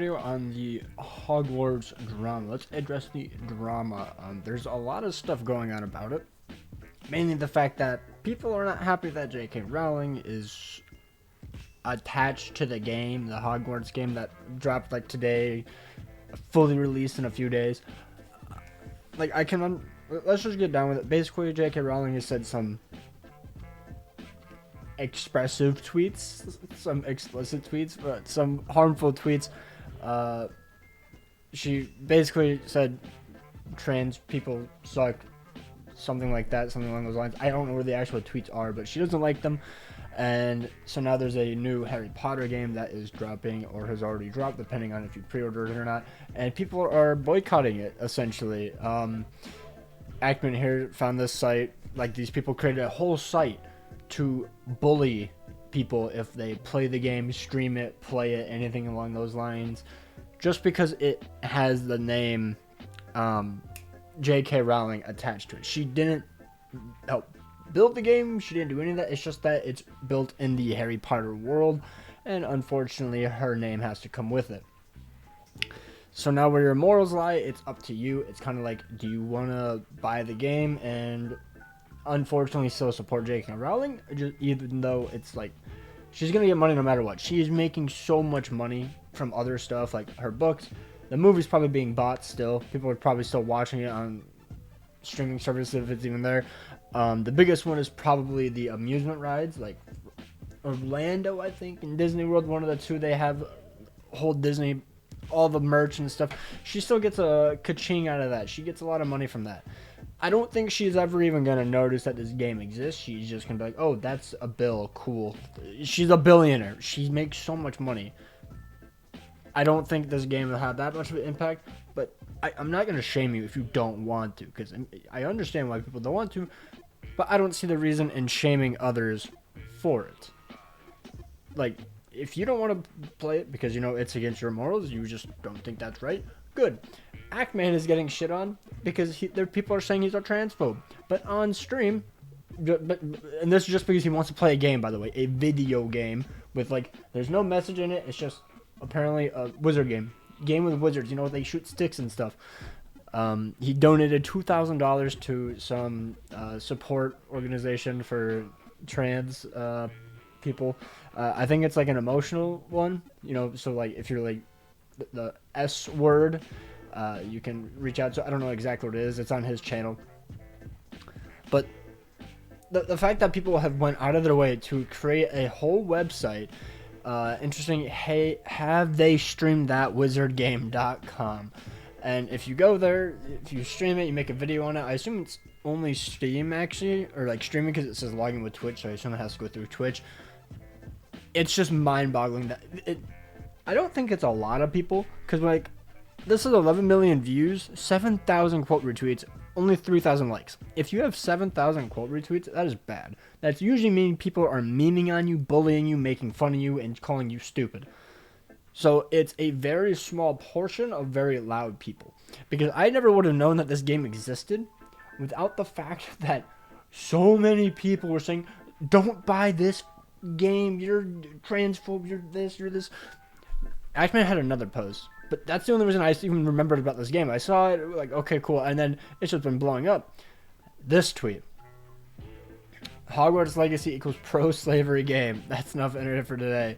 Video on the Hogwarts drama. Let's address the drama. There's a lot of stuff going on about it. Mainly the fact that people are not happy that J.K. Rowling is attached to the game, the Hogwarts game that dropped like today, fully released in a few days. Let's just get down with it. Basically, J.K. Rowling has said some expressive tweets, some explicit tweets, but some harmful tweets. She basically said trans people suck, something like that, something along those lines. I don't know where the actual tweets are, but she doesn't like them. And so now there's a new Harry Potter game that is dropping or has already dropped, depending on if you pre-ordered it or not. And people are boycotting it, essentially. Ackman here found this site. Like, these people created a whole site to bully people if they play the game, stream it, play it, anything along those lines, just because it has the name J.K. Rowling attached to it. She didn't help build the game, she didn't do any of that. It's just that it's built in the Harry Potter world, and unfortunately her name has to come with it. So now where your morals lie, it's up to you. It's kind of like, do you want to buy the game and unfortunately still support J.K. Rowling, even though it's like she's gonna get money no matter what. She is making so much money from other stuff, like her books. The movie's probably being bought still. People are probably still watching it on streaming services if it's even there. The biggest one is probably the amusement rides, like Orlando, I think, and Disney World. One of the two, they have whole Disney, all the merch and stuff. She still gets a ka-ching out of that. She gets a lot of money from that. I don't think she's ever even going to notice that this game exists. She's just going to be like, oh, that's a bill. Cool. She's a billionaire. She makes so much money. I don't think this game will have that much of an impact, but I'm not going to shame you if you don't want to, because I understand why people don't want to, but I don't see the reason in shaming others for it. Like, if you don't want to play it because, you know, it's against your morals, you just don't think that's right, good. Ackman is getting shit on because people are saying he's a transphobe. But on stream, and this is just because he wants to play a game, by the way, a video game with, like, there's no message in it. It's just apparently a wizard game. Game with wizards, you know, they shoot sticks and stuff. He donated $2,000 to some support organization for trans people. I think it's like an emotional one, you know, so like if you're like the S word, you can reach out to, I don't know exactly what it is, it's on his channel. But the fact that people have went out of their way to create a whole website, interesting, hey, have they streamed that wizardgame.com? And if you go there, if you stream it, you make a video on it, I assume it's only Steam actually, or like streaming, because it says login with Twitch, so I assume it has to go through Twitch. It's just mind-boggling that I don't think it's a lot of people, because like this is 11 million views, 7,000 quote retweets, only 3,000 likes. If you have 7,000 quote retweets, that is bad. That's usually meaning people are memeing on you, bullying you, making fun of you, and calling you stupid. So it's a very small portion of very loud people, because I never would have known that this game existed without the fact that so many people were saying, don't buy this game, you're transphobe, you're this, you're this. Ackman had another post, but that's the only reason I even remembered about this game. I saw it, like, okay, cool, and then it's just been blowing up. This tweet: Hogwarts Legacy equals pro-slavery game. That's enough internet for today.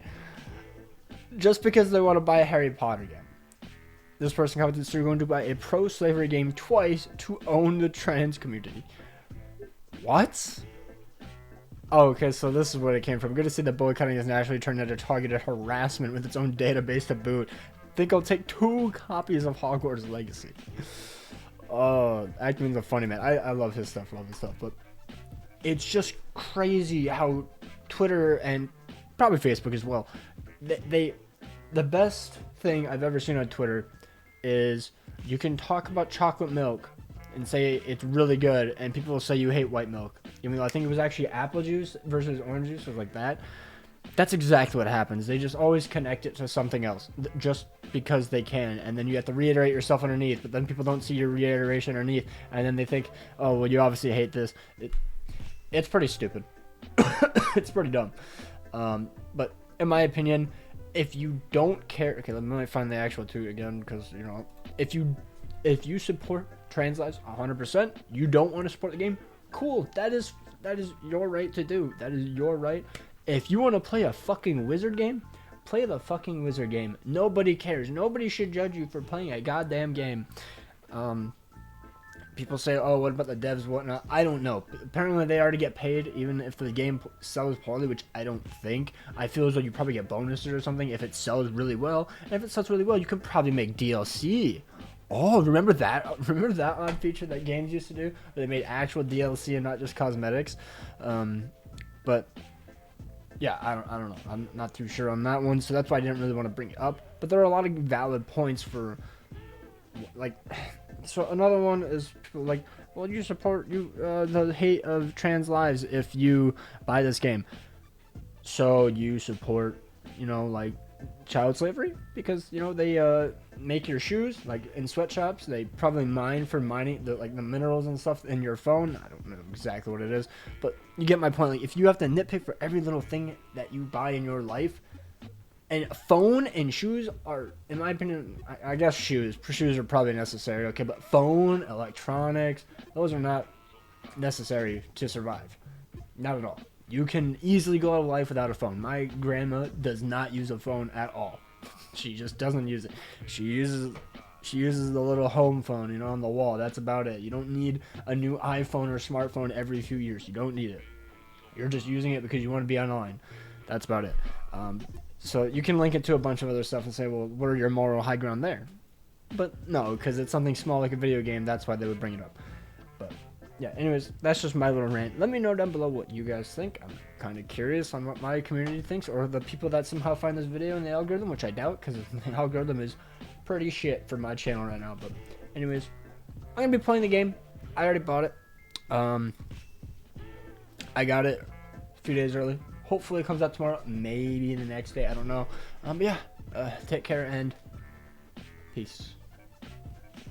Just because they want to buy a Harry Potter game. This person commented, so you're going to buy a pro-slavery game twice to own the trans community. What? Oh, okay, so this is where it came from. Good to see that boycotting has naturally turned into targeted harassment with its own database to boot. Think I'll take 2 copies of Hogwarts Legacy. Oh, Ackman's a funny man. I love his stuff, but it's just crazy how Twitter and probably Facebook as well, the best thing I've ever seen on Twitter is you can talk about chocolate milk and say it's really good, and people will say you hate white milk. Even though I think it was actually apple juice versus orange juice, was like that. That's exactly what happens. They just always connect it to something else, just because they can, and then you have to reiterate yourself underneath, but then people don't see your reiteration underneath, and then they think, oh, well, you obviously hate this. It's pretty stupid. It's pretty dumb. But in my opinion, if you don't care, okay, let me find the actual tweet again, because you know, if you support trans lives 100%, you don't want to support the game, cool. That is your right to do. That is your right. If you want to play a fucking wizard game, play the fucking wizard game. Nobody cares. Nobody should judge you for playing a goddamn game. People say, oh, what about the devs, whatnot? I don't know. Apparently, they already get paid, even if the game sells poorly, which I don't think. I feel as though you probably get bonuses or something if it sells really well. And if it sells really well, you can probably make DLC. Oh, remember that? Remember that odd feature that games used to do? Where they made actual DLC and not just cosmetics? But yeah, I don't know. I'm not too sure on that one, so that's why I didn't really want to bring it up. But there are a lot of valid points for, like, so another one is people like, well, you support the hate of trans lives if you buy this game. So you support, you know, like, child slavery, because you know they make your shoes, like in sweatshops. They probably mine for mining the minerals and stuff in your phone. I don't know exactly what it is, but you get my point. Like, if you have to nitpick for every little thing that you buy in your life, and phone and shoes are, in my opinion, I guess shoes are probably necessary, okay, but phone, electronics, those are not necessary to survive. Not at all. You can easily go out of life without a phone. My grandma does not use a phone at all. She just doesn't use it. She uses the little home phone, you know, on the wall. That's about it. You don't need a new iPhone or smartphone every few years. You don't need it. You're just using it because you want to be online. That's about it. So you can link it to a bunch of other stuff and say, well, what are your moral high ground there? But no, because it's something small like a video game. That's why they would bring it up. But yeah, anyways, that's just my little rant. Let me know down below what you guys think. I'm kind of curious on what my community thinks, or the people that somehow find this video in the algorithm, which I doubt, because the algorithm is pretty shit for my channel right now. But anyways, I'm going to be playing the game. I already bought it. I got it a few days early. Hopefully it comes out tomorrow, maybe the next day, I don't know. But yeah, take care and peace.